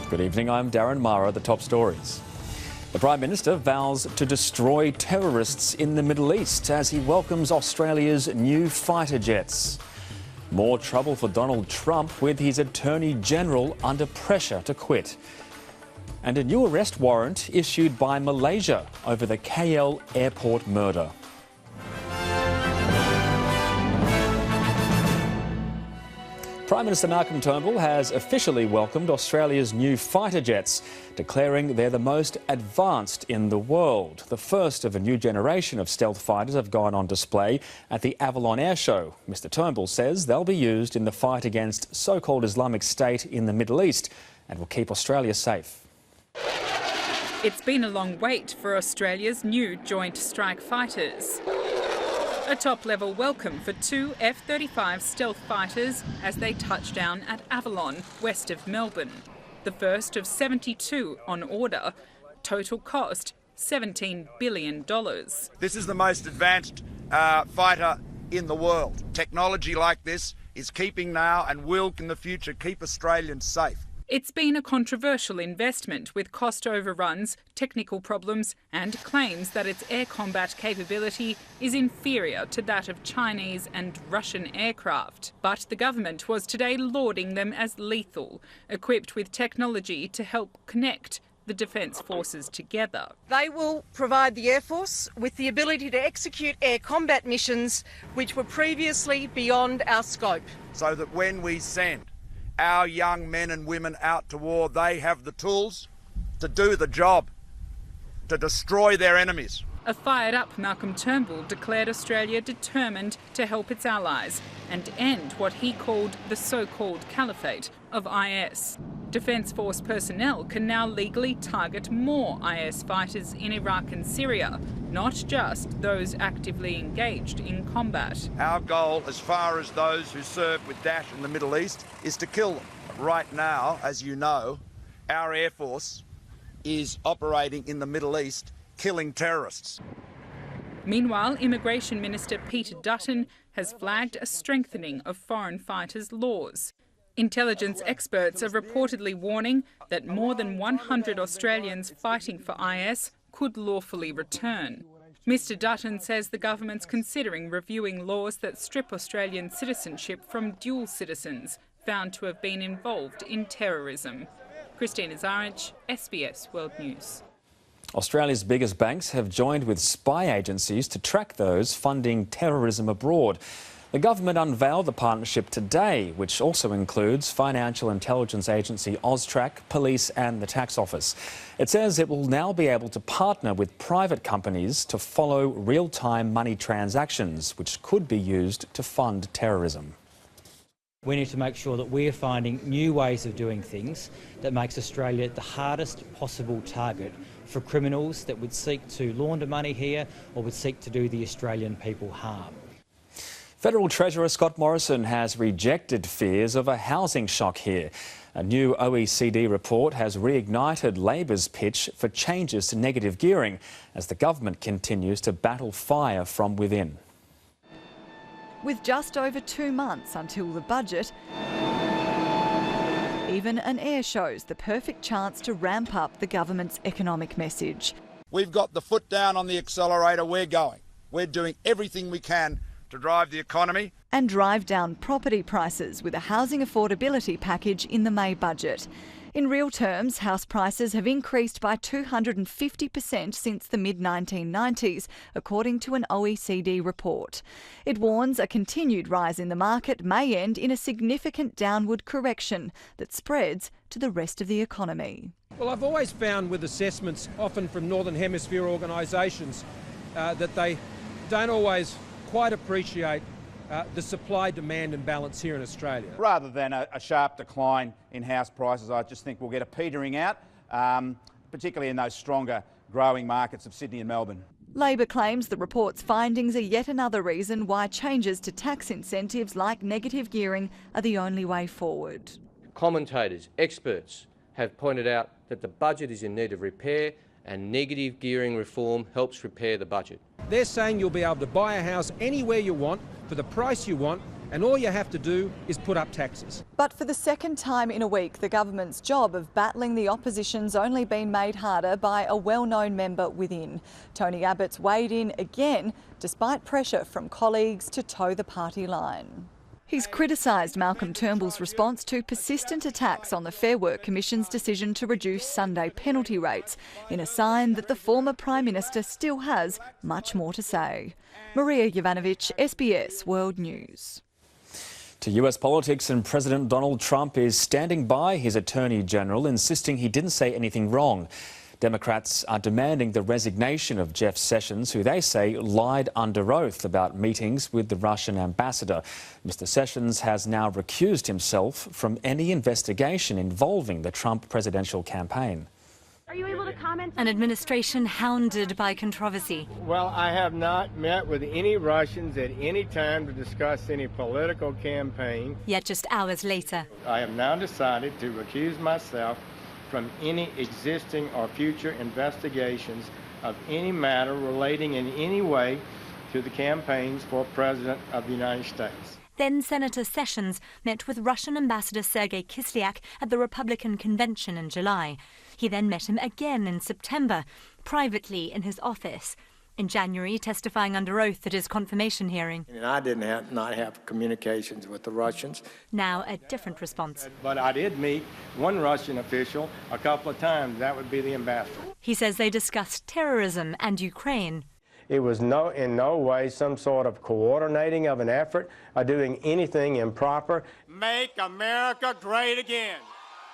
Good evening, I'm Darren Mara. The top stories. The Prime Minister vows to destroy terrorists in the Middle East as he welcomes Australia's new fighter jets. More trouble for Donald Trump with his Attorney General under pressure to quit. And a new arrest warrant issued by Malaysia over the KL airport murder. Prime Minister Malcolm Turnbull has officially welcomed Australia's new fighter jets, declaring they're the most advanced in the world. The first of a new generation of stealth fighters have gone on display at the Avalon Air Show. Mr Turnbull says they'll be used in the fight against so-called Islamic State in the Middle East and will keep Australia safe. It's been a long wait for Australia's new Joint Strike Fighters. A top-level welcome for two F-35 stealth fighters as they touch down at Avalon, west of Melbourne. The first of 72 on order. Total cost, $17 billion. This is the most advanced fighter in the world. Technology like this is keeping now and will in the future keep Australians safe. It's been a controversial investment with cost overruns, technical problems and claims that its air combat capability is inferior to that of Chinese and Russian aircraft. But the government was today lauding them as lethal, equipped with technology to help connect the Defence Forces together. They will provide the Air Force with the ability to execute air combat missions which were previously beyond our scope. So that when we send our young men and women out to war, they have the tools to do the job, to destroy their enemies. A fired-up Malcolm Turnbull declared Australia determined to help its allies and end what he called the so-called caliphate of IS. Defence Force personnel can now legally target more IS fighters in Iraq and Syria, not just those actively engaged in combat. Our goal, as far as those who serve with Daesh in the Middle East, is to kill them. Right now, as you know, our Air Force is operating in the Middle East, killing terrorists. Meanwhile, Immigration Minister Peter Dutton has flagged a strengthening of foreign fighters' laws. Intelligence experts are reportedly warning that more than 100 Australians fighting for IS could lawfully return. Mr Dutton says the government's considering reviewing laws that strip Australian citizenship from dual citizens found to have been involved in terrorism. Christina Zarich, SBS World News. Australia's biggest banks have joined with spy agencies to track those funding terrorism abroad. The government unveiled the partnership today, which also includes financial intelligence agency Austrac, police and the tax office. It says it will now be able to partner with private companies to follow real-time money transactions, which could be used to fund terrorism. We need to make sure that we're finding new ways of doing things that makes Australia the hardest possible target for criminals that would seek to launder money here or would seek to do the Australian people harm. Federal Treasurer Scott Morrison has rejected fears of a housing shock here. A new OECD report has reignited Labor's pitch for changes to negative gearing as the government continues to battle fire from within. With just over 2 months until the budget, even an air show's the perfect chance to ramp up the government's economic message. We've got the foot down on the accelerator, we're going. We're doing everything we can to drive the economy. And drive down property prices with a housing affordability package in the May budget. In real terms, house prices have increased by 250% since the mid-1990s, according to an OECD report. It warns a continued rise in the market may end in a significant downward correction that spreads to the rest of the economy. Well, I've always found with assessments, often from Northern Hemisphere organisations, that they don't always quite appreciate the supply-demand imbalance here in Australia. Rather than a sharp decline in house prices, I just think we'll get a petering out, particularly in those stronger growing markets of Sydney and Melbourne. Labor claims the report's findings are yet another reason why changes to tax incentives like negative gearing are the only way forward. Commentators, experts have pointed out that the budget is in need of repair and negative gearing reform helps repair the budget. They're saying you'll be able to buy a house anywhere you want, for the price you want, and all you have to do is put up taxes. But for the second time in a week, the government's job of battling the opposition's only been made harder by a well-known member within. Tony Abbott's weighed in again, despite pressure from colleagues to toe the party line. He's criticised Malcolm Turnbull's response to persistent attacks on the Fair Work Commission's decision to reduce Sunday penalty rates, in a sign that the former Prime Minister still has much more to say. Maria Jovanovic, SBS World News. To US politics, and President Donald Trump is standing by his Attorney General, insisting he didn't say anything wrong. Democrats are demanding the resignation of Jeff Sessions, who they say lied under oath about meetings with the Russian ambassador. Mr. Sessions has now recused himself from any investigation involving the Trump presidential campaign. Are you able to comment? An administration hounded by controversy. Well, I have not met with any Russians at any time to discuss any political campaign. Yet just hours later, I have now decided to recuse myself from any existing or future investigations of any matter relating in any way to the campaigns for President of the United States. Then Senator Sessions met with Russian Ambassador Sergei Kislyak at the Republican convention in July. He then met him again in September, privately in his office. In January, testifying under oath at his confirmation hearing. And I did not have communications with the Russians. Now a different response. But I did meet one Russian official a couple of times. That would be the ambassador. He says they discussed terrorism and Ukraine. It was in no way some sort of coordinating of an effort or doing anything improper. Make America great again.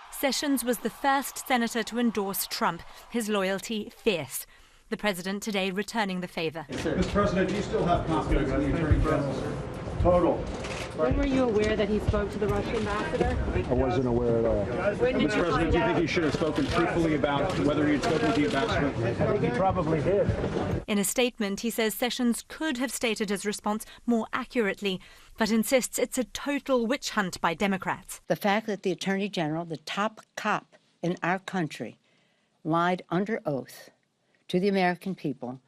Sessions was the first senator to endorse Trump, his loyalty fierce. The president today returning the favour. Mr. President, do you still have confidence in the Attorney General, sir? Total. When were you aware that he spoke to the Russian ambassador? I wasn't aware at all. Mr. President, do you think he should have spoken truthfully about whether he had spoken to the ambassador? I think he probably did. In a statement, he says Sessions could have stated his response more accurately, but insists it's a total witch hunt by Democrats. The fact that the Attorney General, the top cop in our country, lied under oath to the American people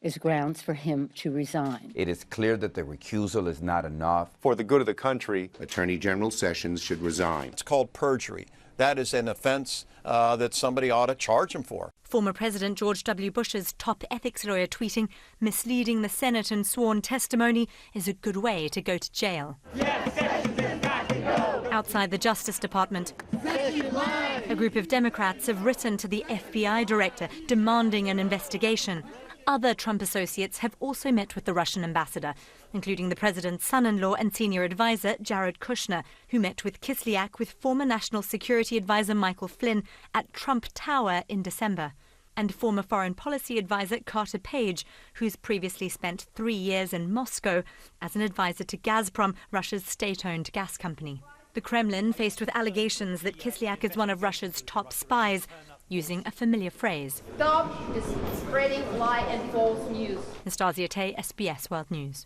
is grounds for him to resign. It is clear that the recusal is not enough. For the good of the country, Attorney General Sessions should resign. It's called perjury. That is an offense that somebody ought to charge him for. Former President George W. Bush's top ethics lawyer tweeting, misleading the Senate in sworn testimony is a good way to go to jail. Yes, Sessions has got to go. Outside the Justice Department, a group of Democrats have written to the FBI director demanding an investigation. Other Trump associates have also met with the Russian ambassador, including the president's son-in-law and senior advisor Jared Kushner, who met with Kislyak with former National Security Advisor Michael Flynn at Trump Tower in December, and former Foreign Policy Advisor Carter Page, who's previously spent 3 years in Moscow as an advisor to Gazprom, Russia's state-owned gas company. The Kremlin, faced with allegations that Kislyak is one of Russia's top spies, using a familiar phrase. Stop spreading lie and false news. Nastasia Tay, SBS World News.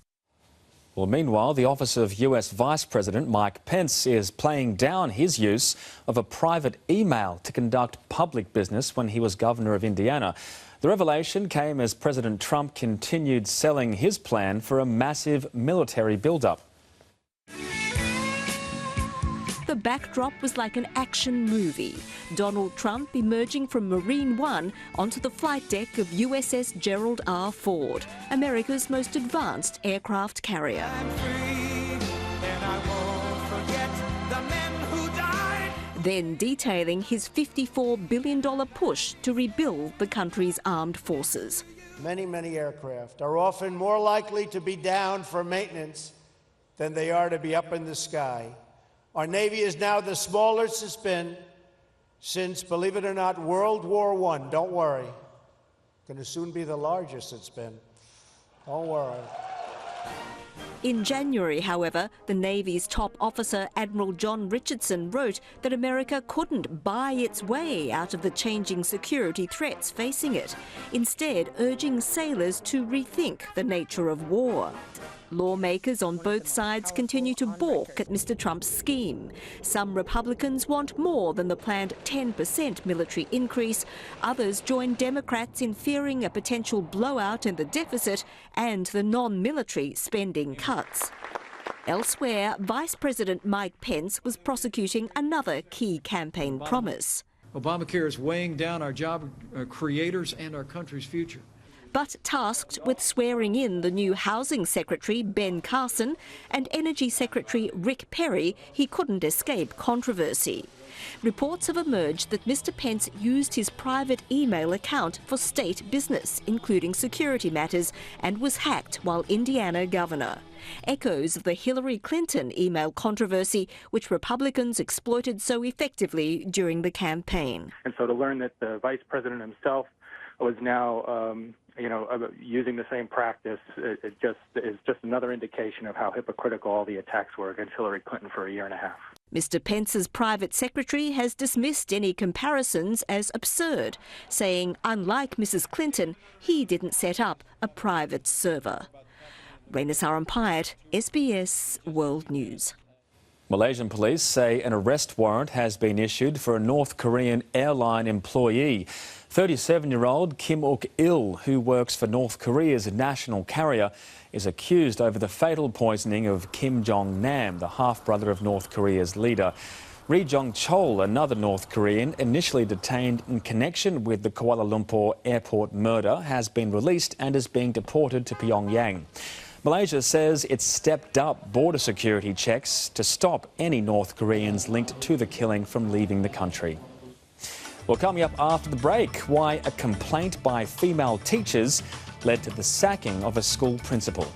Well, meanwhile, the office of US Vice President Mike Pence is playing down his use of a private email to conduct public business when he was governor of Indiana. The revelation came as President Trump continued selling his plan for a massive military build-up. The backdrop was like an action movie. Donald Trump emerging from Marine One onto the flight deck of USS Gerald R. Ford, America's most advanced aircraft carrier. Then detailing his $54 billion push to rebuild the country's armed forces. Many aircraft are often more likely to be down for maintenance than they are to be up in the sky. Our Navy is now the smallest it's been since, believe it or not, World War I. Don't worry. Going to soon be the largest it's been. Don't worry. In January, however, the Navy's top officer, Admiral John Richardson, wrote that America couldn't buy its way out of the changing security threats facing it, instead urging sailors to rethink the nature of war. Lawmakers on both sides continue to balk at Mr. Trump's scheme. Some Republicans want more than the planned 10% military increase. Others join Democrats in fearing a potential blowout in the deficit and the non-military spending cuts. Elsewhere, Vice President Mike Pence was prosecuting another key campaign promise. Obamacare is weighing down our job creators and our country's future. But tasked with swearing in the new Housing Secretary, Ben Carson, and Energy Secretary Rick Perry, he couldn't escape controversy. Reports have emerged that Mr Pence used his private email account for state business, including security matters, and was hacked while Indiana governor. Echoes of the Hillary Clinton email controversy, which Republicans exploited so effectively during the campaign. And so to learn that the vice president himself was now using the same practice, it is just another indication of how hypocritical all the attacks were against Hillary Clinton for a year and a half. Mr Pence's private secretary has dismissed any comparisons as absurd, saying, unlike Mrs Clinton, he didn't set up a private server. Raina Sarumpayat, SBS World News. Malaysian police say an arrest warrant has been issued for a North Korean airline employee. 37-year-old Kim Uk-il, who works for North Korea's national carrier, is accused over the fatal poisoning of Kim Jong-nam, the half-brother of North Korea's leader. Ri Jong-chol, another North Korean initially detained in connection with the Kuala Lumpur airport murder, has been released and is being deported to Pyongyang. Malaysia says it's stepped up border security checks to stop any North Koreans linked to the killing from leaving the country. Well, coming up after the break, why a complaint by female teachers led to the sacking of a school principal.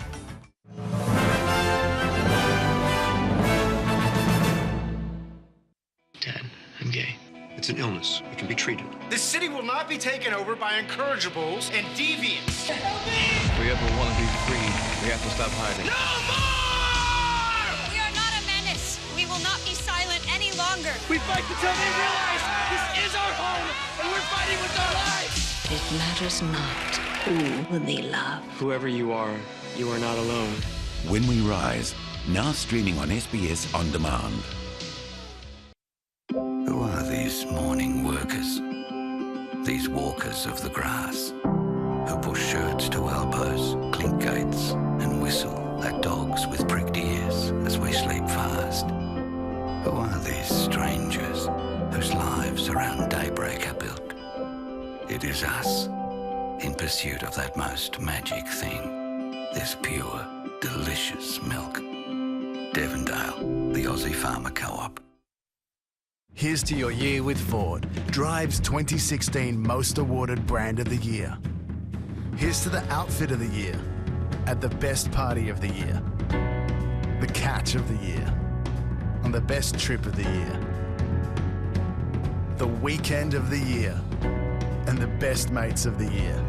Dad, I'm gay. It's an illness. It can be treated. This city will not be taken over by incorrigibles and deviants. Help me! If we ever want to be free, we have to stop hiding. No more! We are not a menace. We will not be silent any longer. We fight until they realize this is our home, and we're fighting with our lives. It matters not who they love. Whoever you are not alone. When We Rise, now streaming on SBS On Demand. Who are these morning workers? These walkers of the grass, who push shirts to elbows, clink gates, and whistle at dogs with pricked ears as we sleep fast. Who are these strangers whose lives around daybreak are built? It is us, in pursuit of that most magic thing, this pure, delicious milk. Devondale, the Aussie Farmer Co-op. Here's to your year with Ford, Drive's 2016 Most Awarded Brand of the Year. Here's to the Outfit of the Year, at the Best Party of the Year, the Catch of the Year, on the Best Trip of the Year, the Weekend of the Year, and the Best Mates of the Year.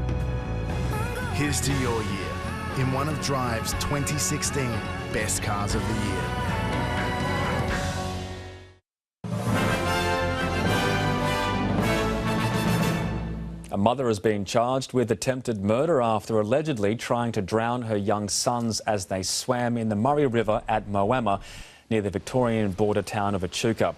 Here's to your year in one of Drive's 2016 Best Cars of the Year. A mother has been charged with attempted murder after allegedly trying to drown her young sons as they swam in the Murray River at Moama, near the Victorian border town of Echuca.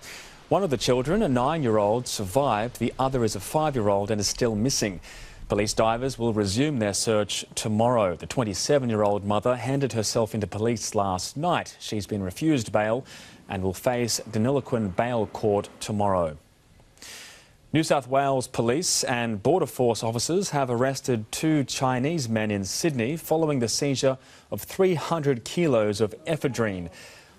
One of the children, a 9-year-old, survived. The other is a 5-year-old and is still missing. Police divers will resume their search tomorrow. The 27-year-old mother handed herself into police last night. She's been refused bail and will face Deniliquin Bail Court tomorrow. New South Wales Police and Border Force officers have arrested 2 Chinese men in Sydney following the seizure of 300 kilos of ephedrine.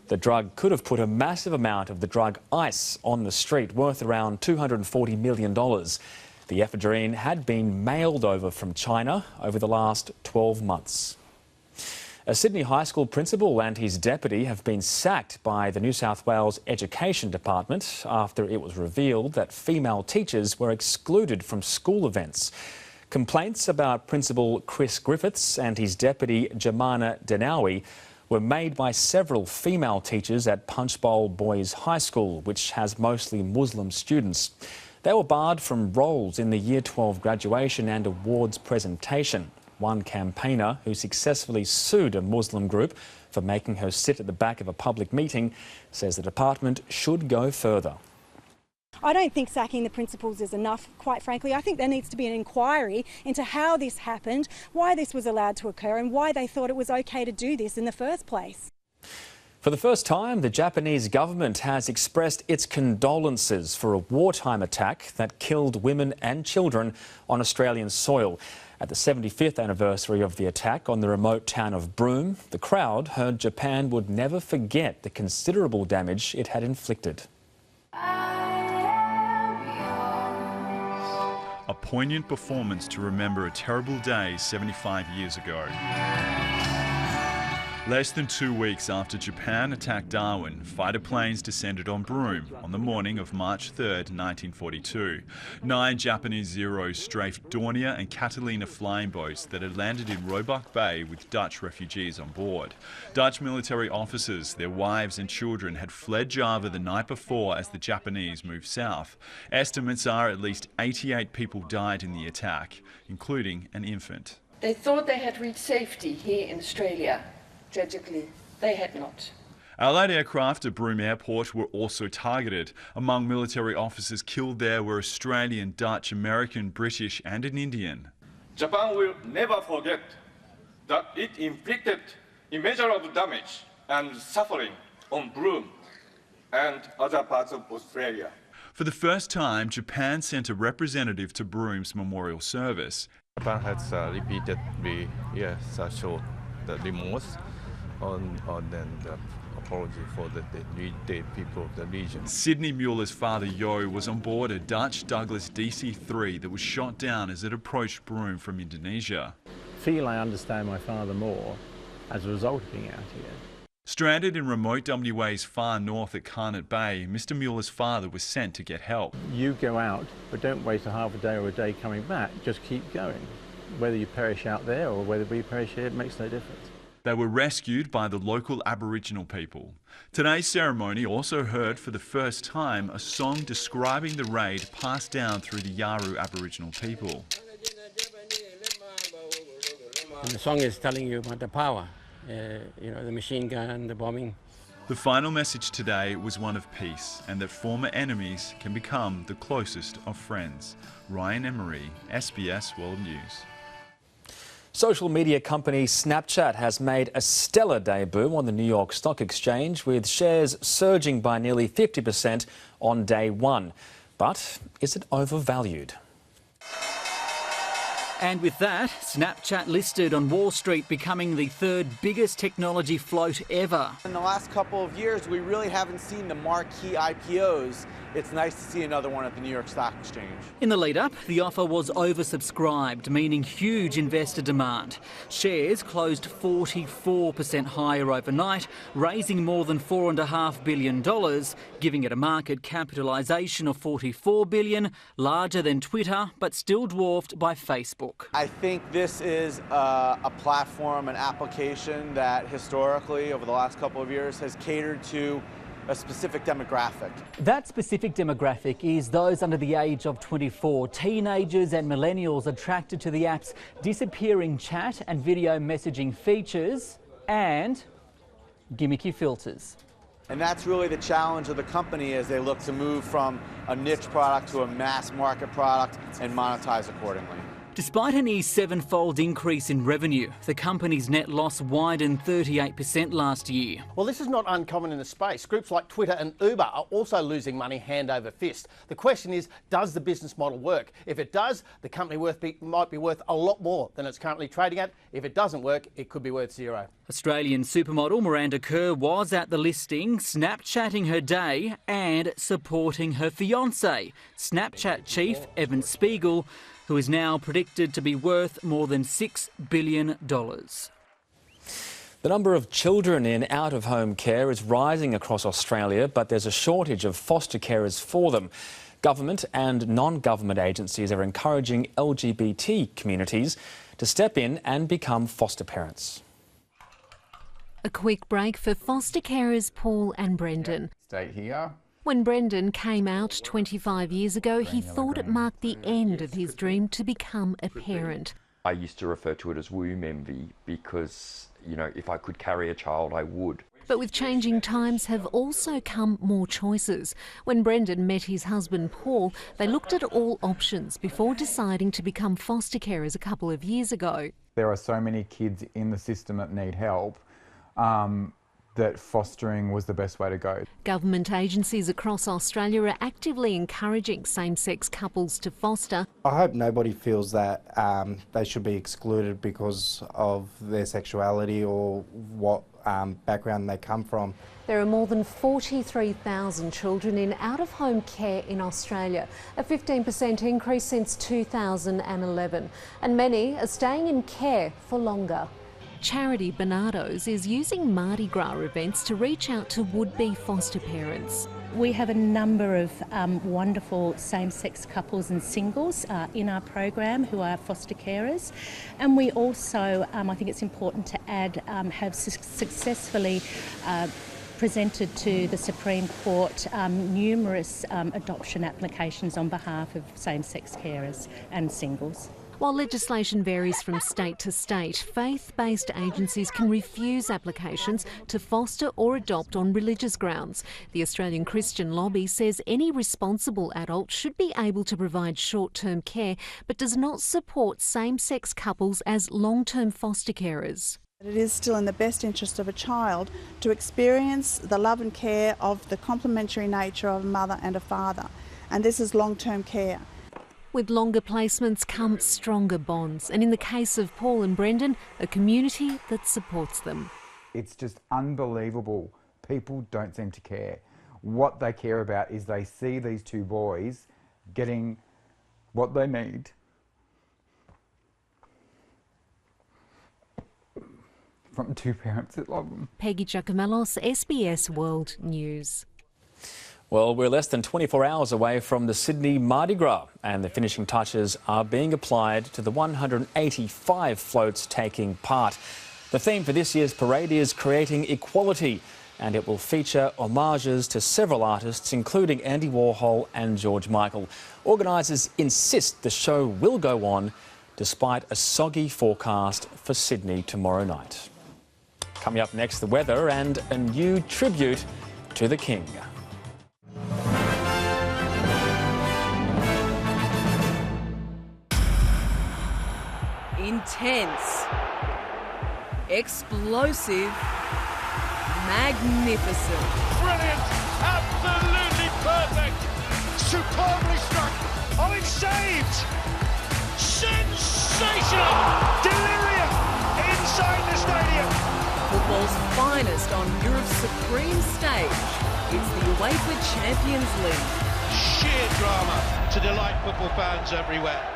The drug could have put a massive amount of the drug ice on the street, worth around $240 million. The ephedrine had been mailed over from China over the last 12 months. A Sydney high school principal and his deputy have been sacked by the New South Wales Education Department after it was revealed that female teachers were excluded from school events. Complaints about Principal Chris Griffiths and his deputy Jemana Denawi were made by several female teachers at Punchbowl Boys High School, which has mostly Muslim students. They were barred from roles in the Year 12 graduation and awards presentation. One campaigner who successfully sued a Muslim group for making her sit at the back of a public meeting says the department should go further. I don't think sacking the principals is enough, quite frankly. I think there needs to be an inquiry into how this happened, why this was allowed to occur and why they thought it was okay to do this in the first place. For the first time, the Japanese government has expressed its condolences for a wartime attack that killed women and children on Australian soil. At the 75th anniversary of the attack on the remote town of Broome, the crowd heard Japan would never forget the considerable damage it had inflicted. A poignant performance to remember a terrible day 75 years ago. Less than 2 weeks after Japan attacked Darwin, fighter planes descended on Broome on the morning of March 3, 1942. 9 Japanese Zeros strafed Dornier and Catalina flying boats that had landed in Roebuck Bay with Dutch refugees on board. Dutch military officers, their wives and children had fled Java the night before as the Japanese moved south. Estimates are at least 88 people died in the attack, including an infant. They thought they had reached safety here in Australia. Tragically, they had not. Allied aircraft at Broome Airport were also targeted. Among military officers killed there were Australian, Dutch, American, British and an Indian. Japan will never forget that it inflicted immeasurable damage and suffering on Broome and other parts of Australia. For the first time, Japan sent a representative to Broome's memorial service. Japan has repeatedly showed the remorse on the apology for the people of the region. Sydney Mueller's father Yo was on board a Dutch Douglas DC-3 that was shot down as it approached Broome from Indonesia. I feel I understand my father more as a result of being out here. Stranded in remote WA's far north at Carnot Bay, Mr Mueller's father was sent to get help. You go out, but don't waste a half a day or a day coming back, just keep going. Whether you perish out there or whether we perish here, it makes no difference. They were rescued by the local Aboriginal people. Today's ceremony also heard for the first time a song describing the raid passed down through the Yaru Aboriginal people. And the song is telling you about the power, the machine gun, the bombing. The final message today was one of peace and that former enemies can become the closest of friends. Ryan Emery, SBS World News. Social media company Snapchat has made a stellar debut on the New York Stock Exchange, with shares surging by nearly 50% on day one. But is it overvalued? And with that, Snapchat listed on Wall Street, becoming the third biggest technology float ever. In the last couple of years, we really haven't seen the marquee IPOs. It's nice to see another one at the New York Stock Exchange. In the lead-up, the offer was oversubscribed, meaning huge investor demand. Shares closed 44% higher overnight, raising more than $4.5 billion, giving it a market capitalisation of $44 billion, larger than Twitter, but still dwarfed by Facebook. I think this is a platform, an application that historically, over the last couple of years, has catered to a specific demographic. That specific demographic is those under the age of 24, teenagers and millennials attracted to the app's disappearing chat and video messaging features and gimmicky filters. And that's really the challenge of the company as they look to move from a niche product to a mass market product and monetize accordingly. Despite a near 7-fold increase in revenue, the company's net loss widened 38% last year. Well, this is not uncommon in the space. Groups like Twitter and Uber are also losing money hand over fist. The question is, does the business model work? If it does, the company might be worth a lot more than it's currently trading at. If it doesn't work, it could be worth zero. Australian supermodel Miranda Kerr was at the listing, Snapchatting her day and supporting her fiancé, Snapchat chief Evan Spiegel, who is now predicted to be worth more than $6 billion. The number of children in out-of-home care is rising across Australia, but there's a shortage of foster carers for them. Government and non-government agencies are encouraging LGBT communities to step in and become foster parents. A quick break for foster carers Paul and Brendan. Stay here. When Brendan came out 25 years ago, he thought it marked the end of his dream to become a parent. I used to refer to it as womb envy because, if I could carry a child, I would. But with changing times have also come more choices. When Brendan met his husband Paul, they looked at all options before deciding to become foster carers a couple of years ago. There are so many kids in the system that need help. that fostering was the best way to go. Government agencies across Australia are actively encouraging same-sex couples to foster. I hope nobody feels that they should be excluded because of their sexuality or what background they come from. There are more than 43,000 children in out-of-home care in Australia, a 15% increase since 2011, and many are staying in care for longer. Charity Bernardo's is using Mardi Gras events to reach out to would-be foster parents. We have a number of wonderful same-sex couples and singles in our program who are foster carers, and we also, I think it's important to add, have successfully presented to the Supreme Court numerous adoption applications on behalf of same-sex carers and singles. While legislation varies from state to state, faith-based agencies can refuse applications to foster or adopt on religious grounds. The Australian Christian Lobby says any responsible adult should be able to provide short-term care, but does not support same-sex couples as long-term foster carers. It is still in the best interest of a child to experience the love and care of the complementary nature of a mother and a father, and this is long-term care. With longer placements come stronger bonds, and in the case of Paul and Brendan, a community that supports them. It's just unbelievable. People don't seem to care. What they care about is they see these two boys getting what they need. From two parents that love them. Peggy Giacomellos, SBS World News. Well, we're less than 24 hours away from the Sydney Mardi Gras, and the finishing touches are being applied to the 185 floats taking part. The theme for this year's parade is Creating Equality, and it will feature homages to several artists, including Andy Warhol and George Michael. Organisers insist the show will go on despite a soggy forecast for Sydney tomorrow night. Coming up next, the weather and a new tribute to the King. Intense, explosive, magnificent. Brilliant, absolutely perfect, superbly struck. Oh, it's saved! Sensational! Delirium inside the stadium. Football's finest on Europe's supreme stage. It's the UEFA Champions League. Sheer drama to delight football fans everywhere.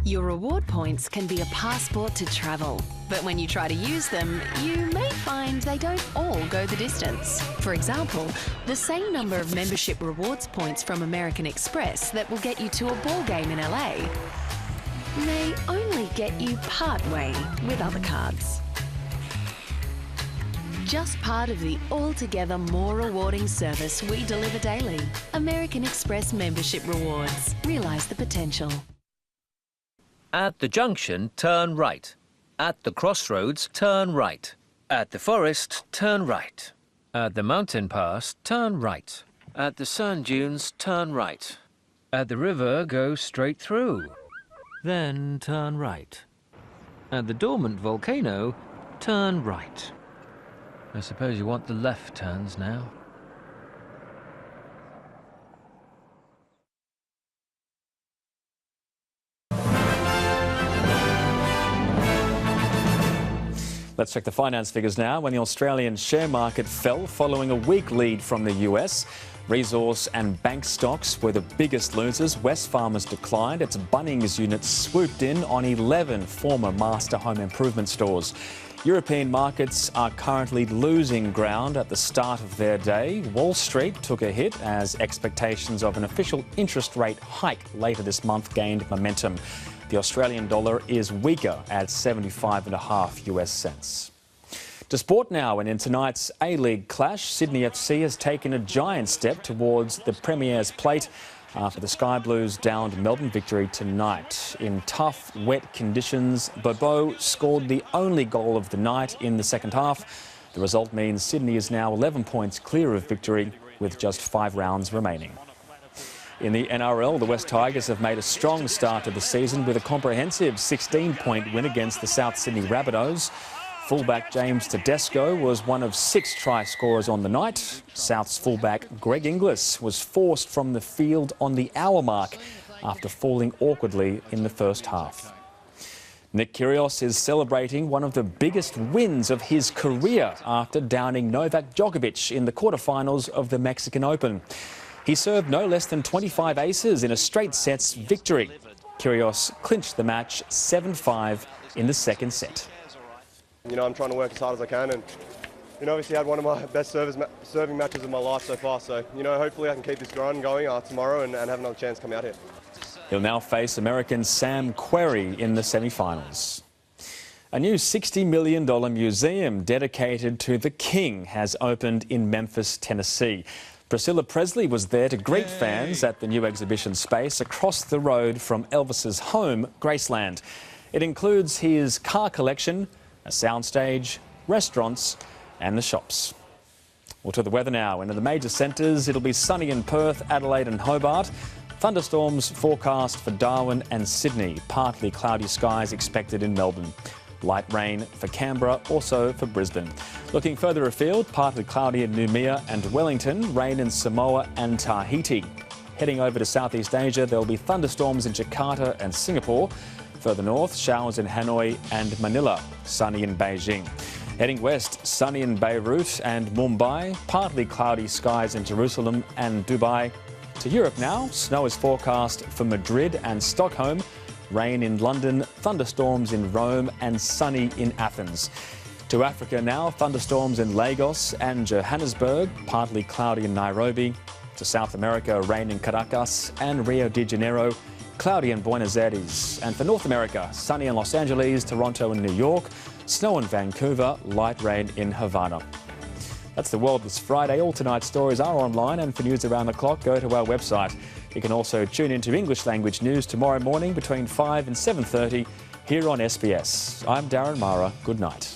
Your reward points can be a passport to travel, but when you try to use them, you may find they don't all go the distance. For example, the same number of membership rewards points from American Express that will get you to a ball game in LA may only get you part-way with other cards. Just part of the altogether more rewarding service we deliver daily. American Express Membership Rewards. Realise the potential. At the junction, turn right. At the crossroads, turn right. At the forest, turn right. At the mountain pass, turn right. At the sand dunes, turn right. At the river, go straight through. Then turn right. At the dormant volcano, turn right. I suppose you want the left turns now. Let's check the finance figures now. When the Australian share market fell following a weak lead from the US, resource and bank stocks were the biggest losers. Wesfarmers declined. Its Bunnings unit swooped in on 11 former Master Home Improvement stores. European markets are currently losing ground at the start of their day. Wall Street took a hit as expectations of an official interest rate hike later this month gained momentum. The Australian dollar is weaker at 75.5 US cents. To sport now, and in tonight's A-League clash, Sydney FC has taken a giant step towards the Premier's plate after the Sky Blues downed Melbourne victory tonight. In tough, wet conditions, Bobo scored the only goal of the night in the second half. The result means Sydney is now 11 points clear of victory with just 5 rounds remaining. In the NRL, the West Tigers have made a strong start to the season with a comprehensive 16-point win against the South Sydney Rabbitohs. Fullback James Tedesco was one of 6 try scorers on the night. South's fullback Greg Inglis was forced from the field on the hour mark after falling awkwardly in the first half. Nick Kyrgios is celebrating one of the biggest wins of his career after downing Novak Djokovic in the quarterfinals of the Mexican Open. He served no less than 25 aces in a straight sets victory. Kyrgios clinched the match 7-5 in the second set. You know, I'm trying to work as hard as I can, and obviously had one of my best serving matches of my life so far. So, hopefully I can keep this run going tomorrow and have another chance to come out here. He'll now face American Sam Querrey in the semi-finals. A new $60 million museum dedicated to the King has opened in Memphis, Tennessee. Priscilla Presley was there to greet fans at the new exhibition space across the road from Elvis's home, Graceland. It includes his car collection, a soundstage, restaurants and the shops. Well, to the weather now. In the major centres, it'll be sunny in Perth, Adelaide and Hobart. Thunderstorms forecast for Darwin and Sydney. Partly cloudy skies expected in Melbourne. Light rain for Canberra, also for Brisbane. Looking further afield, partly cloudy in Noumea and Wellington. Rain in Samoa and Tahiti. Heading over to Southeast Asia, there will be thunderstorms in Jakarta and Singapore. Further north, showers in Hanoi and Manila. Sunny in Beijing. Heading west, sunny in Beirut and Mumbai. Partly cloudy skies in Jerusalem and Dubai. To Europe now, snow is forecast for Madrid and Stockholm. Rain in London, thunderstorms in Rome and sunny in Athens. To Africa now, thunderstorms in Lagos and Johannesburg. Partly cloudy in Nairobi. To South America, rain in Caracas and Rio de Janeiro. Cloudy in Buenos Aires. And for North America, sunny in Los Angeles, Toronto and New York. Snow in Vancouver, light rain in Havana. That's the world this Friday. All tonight's stories are online, and for news around the clock, go to our website. You can also tune into English language news tomorrow morning between 5 and 7:30 here on SBS. I'm Darren Mara. Good night.